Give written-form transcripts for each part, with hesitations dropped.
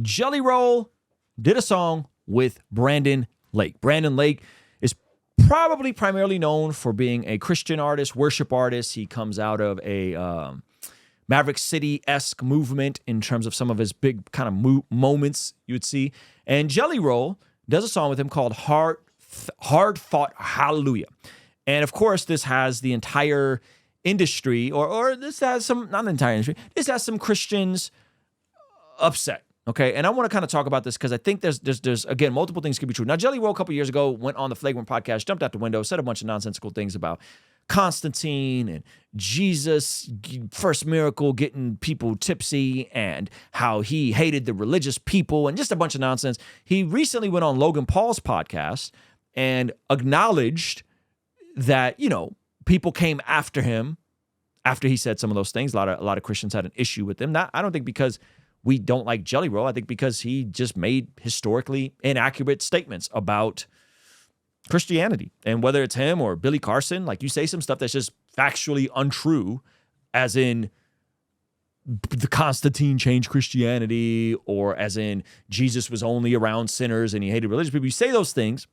Jelly Roll did a song with Brandon Lake. Brandon Lake is probably primarily known for being a Christian artist, worship artist. He comes out of a Maverick City-esque movement in terms of some of his big kind of moments you would see. And Jelly Roll does a song with him called Hard Fought Hallelujah. And of course, this has the entire industry, or this has some, not the entire industry, this has some Christians upset. Okay, and I want to kind of talk about this because I think there's again, multiple things could be true. Now, Jelly Roll a couple years ago went on the Flagrant podcast, jumped out the window, said a bunch of nonsensical things about Constantine and Jesus, first miracle, getting people tipsy, and how he hated the religious people and just a bunch of nonsense. He recently went on Logan Paul's podcast and acknowledged that, you know, people came after him after he said some of those things. A lot of Christians had an issue with him. I don't think because we don't like Jelly Roll. I think because he just made historically inaccurate statements about Christianity. And whether it's him or Billy Carson, like, you say some stuff that's just factually untrue, as in the Constantine changed Christianity, or as in Jesus was only around sinners and he hated religious people. You say those things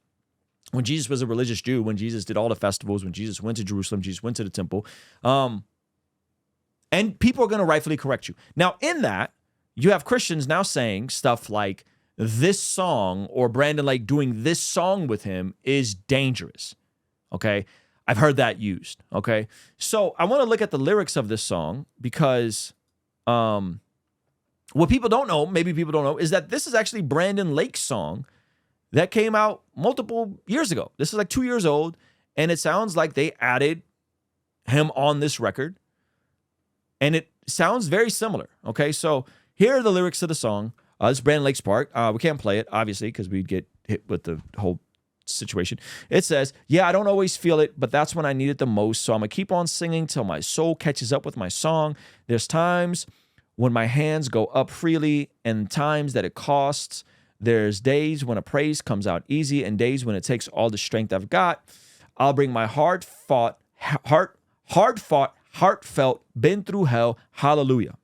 when Jesus was a religious Jew, when Jesus did all the festivals, when Jesus went to Jerusalem, Jesus went to the temple. And people are going to rightfully correct you. Now, in that, you have Christians now saying stuff like, this song, or Brandon Lake doing this song with him, is dangerous. Okay? I've heard that used. Okay? So I want to look at the lyrics of this song, because what people don't know, maybe people don't know, is that this is actually Brandon Lake's song that came out multiple years ago. This is like 2 years old, and it sounds like they added him on this record, and it sounds very similar. Okay? So here are the lyrics to the song. This is Brandon Lake's part. We can't play it, obviously, because we'd get hit with the whole situation. It says, yeah, I don't always feel it, but that's when I need it the most. So I'm going to keep on singing till my soul catches up with my song. There's times when my hands go up freely, and times that it costs. There's days when a praise comes out easy, and days when it takes all the strength I've got. I'll bring my heartfelt, been through hell, hallelujah.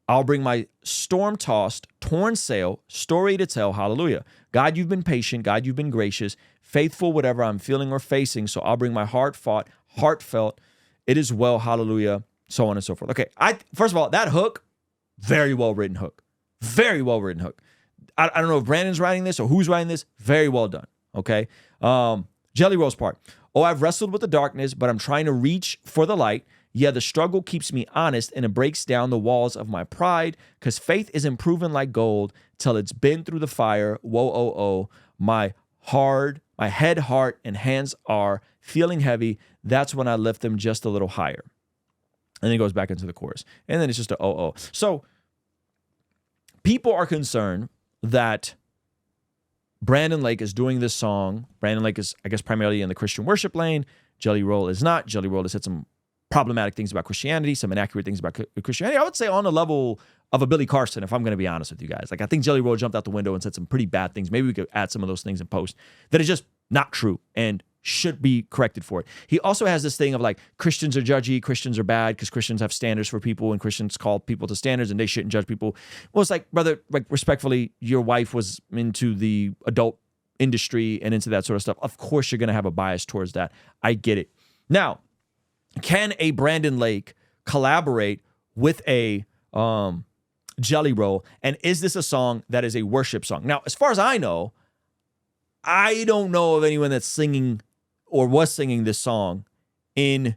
I'll bring my storm-tossed, torn sail, story to tell, hallelujah. God, you've been patient. God, you've been gracious, faithful, whatever I'm feeling or facing. So I'll bring my heartfelt, it is well, hallelujah, so on and so forth. Okay, first of all, that hook, very well-written hook. Very well-written hook. I don't know if Brandon's writing this or who's writing this. Very well done, okay? Jelly Roll's part. Oh, I've wrestled with the darkness, but I'm trying to reach for the light. Yeah, the struggle keeps me honest, and it breaks down the walls of my pride, because faith is improving like gold till it's been through the fire. Whoa, oh, oh. My head, heart, and hands are feeling heavy. That's when I lift them just a little higher. And then it goes back into the chorus. And then it's just a oh, oh. So people are concerned that Brandon Lake is doing this song. Brandon Lake is, I guess, primarily in the Christian worship lane. Jelly Roll is not. Jelly Roll has said some problematic things about Christianity, some inaccurate things about Christianity. I would say on the level of a Billy Carson, if I'm going to be honest with you guys. Like, I think Jelly Roll jumped out the window and said some pretty bad things. Maybe we could add some of those things in post that is just not true and should be corrected for it. He also has this thing of like, Christians are judgy, Christians are bad because Christians have standards for people, and Christians call people to standards and they shouldn't judge people. Well, it's like, brother, like, respectfully, your wife was into the adult industry and into that sort of stuff. Of course, you're going to have a bias towards that. I get it. Now, can a Brandon Lake collaborate with a Jelly Roll? And is this a song that is a worship song? Now, as far as I know, I don't know of anyone that's singing or was singing this song in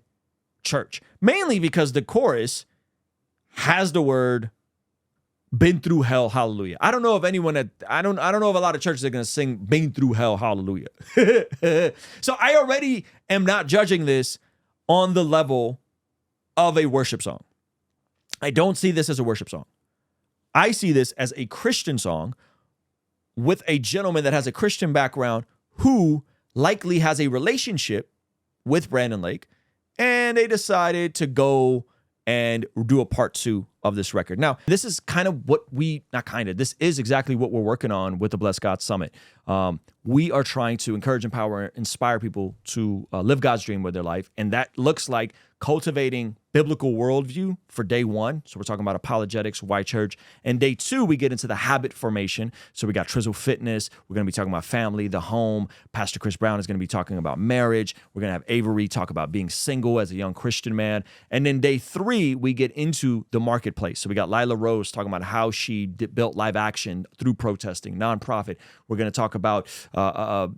church. Mainly because the chorus has the word "been through hell, hallelujah." I don't know of anyone I don't know of a lot of churches that are going to sing "been through hell, hallelujah." So I already am not judging this on the level of a worship song. I don't see this as a worship song. I see this as a Christian song with a gentleman that has a Christian background who likely has a relationship with Brandon Lake, and they decided to go and do a part 2 of this record. Now, this is kind of what this is exactly what we're working on with the Bless God Summit. We are trying to encourage, empower, inspire people to live God's dream with their life. And that looks like cultivating biblical worldview for day one. So we're talking about apologetics, why church. And day two, we get into the habit formation. So we got Trizzle Fitness. We're going to be talking about family, the home. Pastor Chris Brown is going to be talking about marriage. We're going to have Avery talk about being single as a young Christian man. And then day three, we get into the marketplace. So we got Lila Rose talking about how she built live action through protesting, nonprofit. We're going to talk about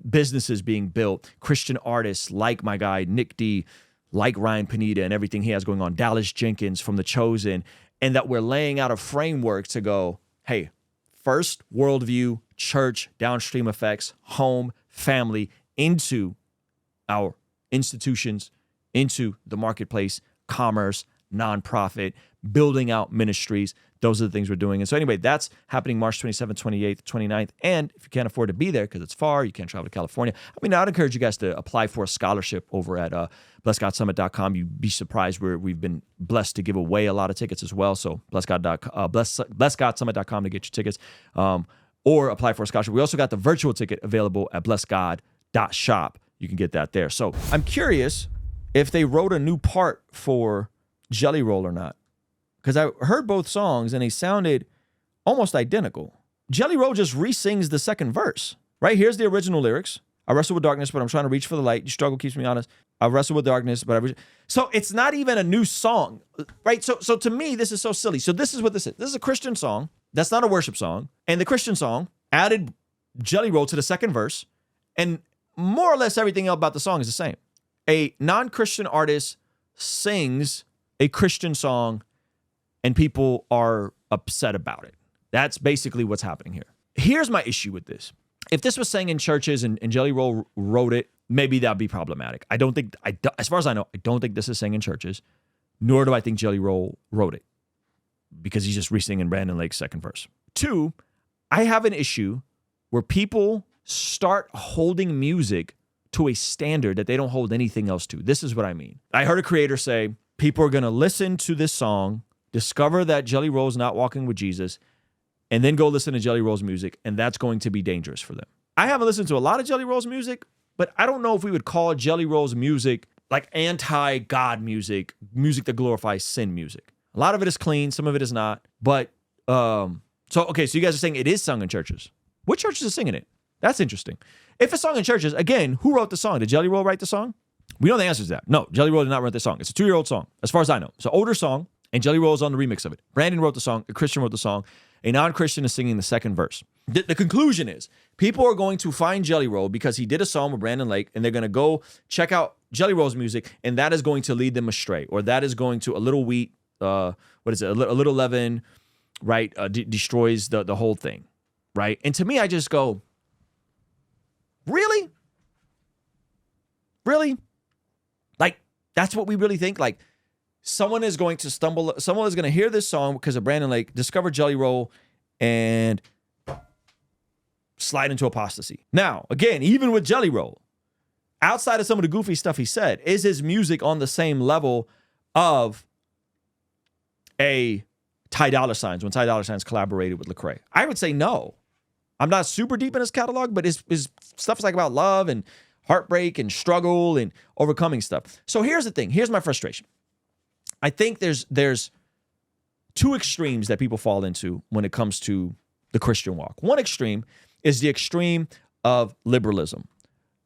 businesses being built, Christian artists like my guy, Nick D., like Ryan Pineda and everything he has going on, Dallas Jenkins from The Chosen, and that we're laying out a framework to go, hey, first worldview, church, downstream effects, home, family, into our institutions, into the marketplace, commerce, nonprofit, building out ministries. Those are the things we're doing. And so anyway, that's happening March 27th, 28th, 29th. And if you can't afford to be there because it's far, you can't travel to California. I mean, I'd encourage you guys to apply for a scholarship over at blessgodsummit.com. You'd be surprised where we've been blessed to give away a lot of tickets as well. So blessgodsummit.com to get your tickets or apply for a scholarship. We also got the virtual ticket available at blessgod.shop. You can get that there. So I'm curious if they wrote a new part for Jelly Roll or not. Because I heard both songs and they sounded almost identical. Jelly Roll just re-sings the second verse, right? Here's the original lyrics. I wrestle with darkness, but I'm trying to reach for the light. Your struggle keeps me honest. I wrestle with darkness, but So it's not even a new song, right? So to me, this is so silly. So this is what this is. This is a Christian song. That's not a worship song. And the Christian song added Jelly Roll to the second verse. And more or less everything else about the song is the same. A non-Christian artist sings a Christian song and people are upset about it. That's basically what's happening here. Here's my issue with this. If this was sang in churches and Jelly Roll wrote it, maybe that'd be problematic. As far as I know, I don't think this is sang in churches, nor do I think Jelly Roll wrote it because he's just re-singing Brandon Lake's second verse. Two, I have an issue where people start holding music to a standard that they don't hold anything else to. This is what I mean. I heard a creator say, people are going to listen to this song, discover that Jelly Roll's not walking with Jesus, and then go listen to Jelly Roll's music, and that's going to be dangerous for them. I haven't listened to a lot of Jelly Roll's music, but I don't know if we would call Jelly Roll's music like anti-God music, music that glorifies sin music. A lot of it is clean, some of it is not. But, so you guys are saying it is sung in churches. What churches are singing it? That's interesting. If it's sung in churches, again, who wrote the song? Did Jelly Roll write the song? We know the answer to that. No, Jelly Roll did not write the song. It's a 2-year-old song, as far as I know. It's an older song. And Jelly Roll is on the remix of it. Brandon wrote the song. A Christian wrote the song. A non-Christian is singing the second verse. The conclusion is people are going to find Jelly Roll because he did a song with Brandon Lake, and they're going to go check out Jelly Roll's music, and that is going to lead them astray, or that is going to a little wheat, a little leaven, right, destroys the whole thing, right? And to me, I just go, really? Really? Like, that's what we really think? Like, someone is going to hear this song because of Brandon Lake, discover Jelly Roll, and slide into apostasy. Now, again, even with Jelly Roll, outside of some of the goofy stuff he said, is his music on the same level of a Ty Dolla $igns when Ty Dolla $igns collaborated with Lecrae? I would say no. I'm not super deep in his catalog, but his stuff is like about love and heartbreak and struggle and overcoming stuff. So here's the thing. Here's my frustration. I think there's two extremes that people fall into when it comes to the Christian walk. One extreme is the extreme of liberalism.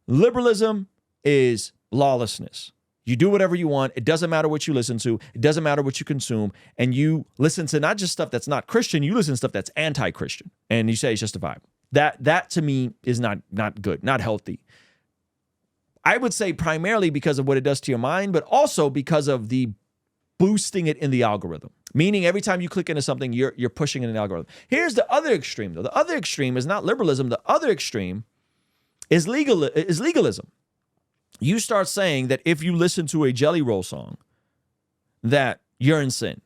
Liberalism is lawlessness. You do whatever you want. It doesn't matter what you listen to. It doesn't matter what you consume. And you listen to not just stuff that's not Christian, you listen to stuff that's anti-Christian. And you say it's just a vibe. That to me is not good, not healthy. I would say primarily because of what it does to your mind, but also because of the boosting it in the algorithm. Meaning every time you click into something, you're pushing in an algorithm. Here's the other extreme, though. The other extreme is not liberalism. The other extreme is legalism. You start saying that if you listen to a Jelly Roll song, that you're in sin.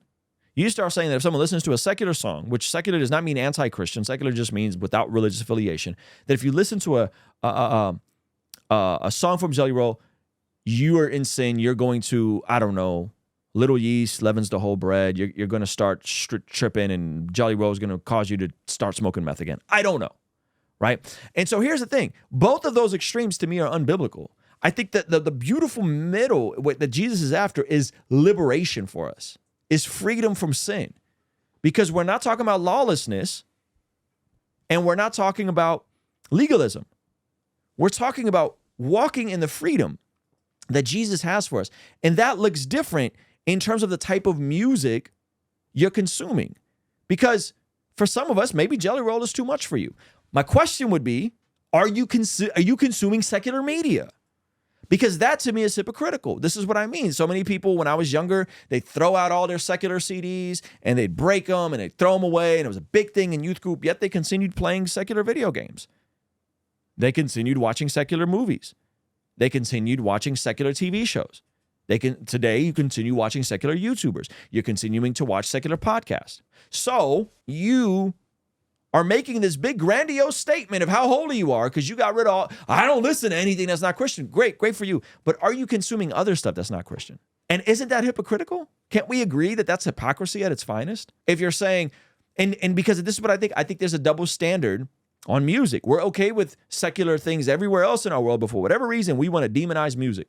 You start saying that if someone listens to a secular song, which secular does not mean anti-Christian, secular just means without religious affiliation, that if you listen to a song from Jelly Roll, you are in sin. You're going to, I don't know, little yeast leavens the whole bread. You're going to start tripping, and Jelly Roll is going to cause you to start smoking meth again. I don't know, right? And so here's the thing. Both of those extremes to me are unbiblical. I think that the beautiful middle that Jesus is after is liberation for us, is freedom from sin. Because we're not talking about lawlessness and we're not talking about legalism. We're talking about walking in the freedom that Jesus has for us. And that looks different in terms of the type of music you're consuming. Because for some of us, maybe Jelly Roll is too much for you. My question would be, are you consuming secular media? Because that to me is hypocritical. This is what I mean. So many people, when I was younger, they throw out all their secular CDs and they'd break them and they'd throw them away. And it was a big thing in youth group, yet they continued playing secular video games. They continued watching secular movies. They continued watching secular TV shows. Today, you continue watching secular YouTubers. You're continuing to watch secular podcasts. So you are making this big grandiose statement of how holy you are because you got rid of all, I don't listen to anything that's not Christian. Great for you. But are you consuming other stuff that's not Christian? And isn't that hypocritical? Can't we agree that that's hypocrisy at its finest? If you're saying, and because this is what I think there's a double standard on music. We're okay with secular things everywhere else in our world, but for whatever reason, we want to demonize music.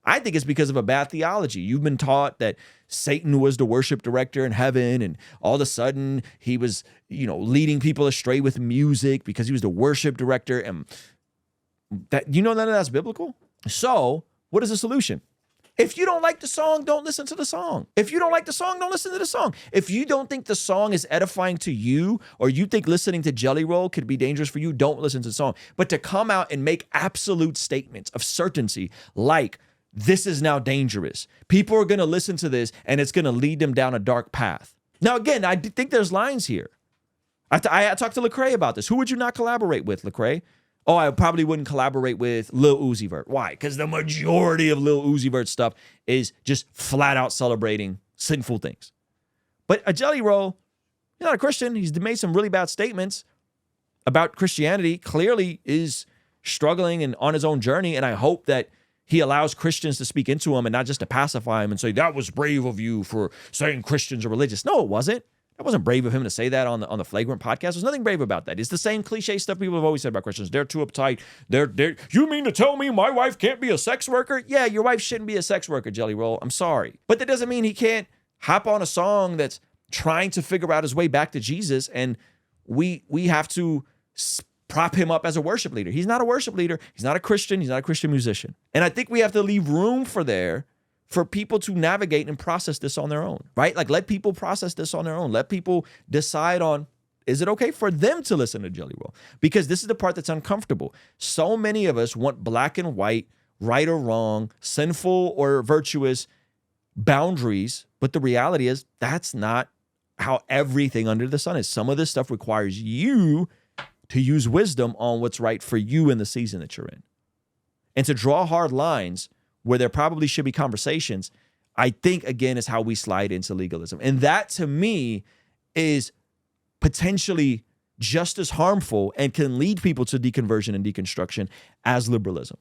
I think it's because of a bad theology. You've been taught that Satan was the worship director in heaven, and all of a sudden he was, leading people astray with music because he was the worship director. And that, none of that's biblical. So what is the solution? If you don't like the song, don't listen to the song. If you don't like the song, don't listen to the song. If you don't think the song is edifying to you, or you think listening to Jelly Roll could be dangerous for you, don't listen to the song. But to come out and make absolute statements of certainty, like, this is now dangerous. People are going to listen to this and it's going to lead them down a dark path. Now, again, I think there's lines here. I talked to Lecrae about this. Who would you not collaborate with, Lecrae? Oh, I probably wouldn't collaborate with Lil Uzi Vert. Why? Because the majority of Lil Uzi Vert stuff is just flat out celebrating sinful things. But a Jelly Roll, he's not a Christian. He's made some really bad statements about Christianity, clearly is struggling and on his own journey. And I hope that he allows Christians to speak into him and not just to pacify him and say, that was brave of you for saying Christians are religious. No, it wasn't. That wasn't brave of him to say that on the Flagrant podcast. There's nothing brave about that. It's the same cliche stuff people have always said about Christians. They're too uptight. You mean to tell me my wife can't be a sex worker? Yeah, your wife shouldn't be a sex worker, Jelly Roll. I'm sorry. But that doesn't mean he can't hop on a song that's trying to figure out his way back to Jesus, and we have to prop him up as a worship leader. He's not a worship leader. He's not a Christian. He's not a Christian musician. And I think we have to leave room for people to navigate and process this on their own, right? Like, let people process this on their own. Let people decide on, is it okay for them to listen to Jelly Roll? Because this is the part that's uncomfortable. So many of us want black and white, right or wrong, sinful or virtuous boundaries. But the reality is that's not how everything under the sun is. Some of this stuff requires you to use wisdom on what's right for you in the season that you're in. And to draw hard lines where there probably should be conversations, I think, again, is how we slide into legalism. And that, to me, is potentially just as harmful and can lead people to deconversion and deconstruction as liberalism.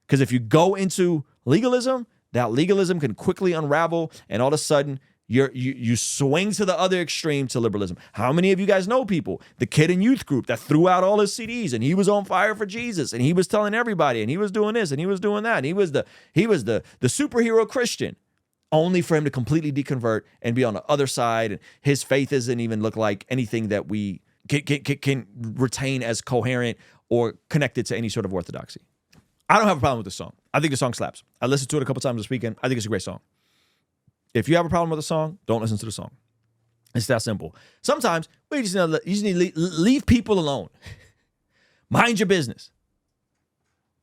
Because if you go into legalism, that legalism can quickly unravel, and all of a sudden, you swing to the other extreme to liberalism. How many of you guys know people, the kid in youth group that threw out all his CDs and he was on fire for Jesus and he was telling everybody and he was doing this and he was doing that and he was the superhero Christian, only for him to completely deconvert and be on the other side, and his faith doesn't even look like anything that we can retain as coherent or connected to any sort of orthodoxy. I don't have a problem with this song. I think the song slaps. I listened to it a couple times this weekend. I think it's a great song. If you have a problem with a song, don't listen to the song. It's that simple. Sometimes you just need to leave people alone. Mind your business.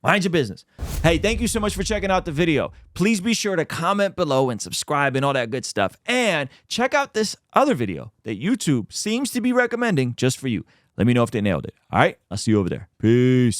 Mind your business. Hey, thank you so much for checking out the video. Please be sure to comment below and subscribe and all that good stuff. And check out this other video that YouTube seems to be recommending just for you. Let me know if they nailed it. All right? I'll see you over there. Peace.